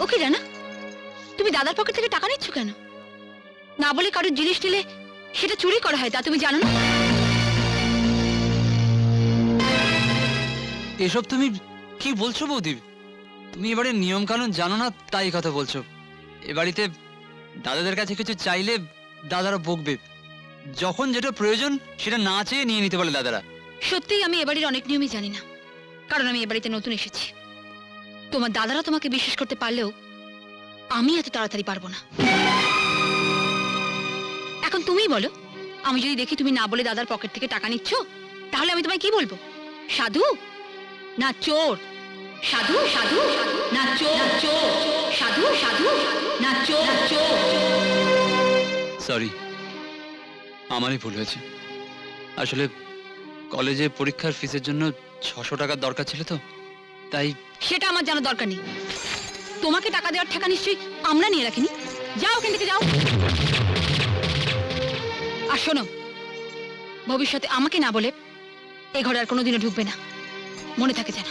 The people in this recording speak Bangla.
ওকে জানা, তুমি দাদার পকেট থেকে টাকা নিচ্ছ কেন? না বলে কারোর জিনিস নিলে সেটা চুরি করা হয়, তা তুমি জানো না? এসব তুমি কি বলছো বৌদি? তুমি এবারে নিয়ম কানুন জানো না তাই কথা বলছো। এ বাড়িতে দাদাদের কাছে কিছু চাইলে দাদারা বকবে। যখন যেটা প্রয়োজন সেটা না চেয়ে নিয়ে নিতে বলে দাদারা। সত্যিই আমি এবাড়ির অনেক নিয়মই জানি না, কারণ আমি এ বাড়িতে নতুন এসেছি। তোমার দাদারা তোমাকে বিশ্বাস করতে পারলেও আমি এত তাড়াতাড়ি পারবো না। এখন তুমিই বলো, আমি যদি দেখি তুমি না বলে দাদার পকেট থেকে টাকা নিচ্ছ, তাহলে আমি তোমায় কি বলবো? সাধু না চোর? সাধু সাধু না চোর? চোর সাধু সাধু না চোর? চোর। সরি, আমারই ভুল হয়েছে। আসলে কলেজে পরীক্ষার ফিসের জন্য 600 টাকার দরকার ছিল তো, তাই। সেটা আমার জানার দরকার নেই। তোমাকে টাকা দেওয়ার টাকা নিশ্চয়ই আমরা নিয়ে রাখিনি। যাও ওখান থেকে, যাও। আর শোনো, ভবিষ্যতে আমাকে না বলে এ ঘরে আর কোনোদিনও ঢুকবে না, মনে থাকে যেন।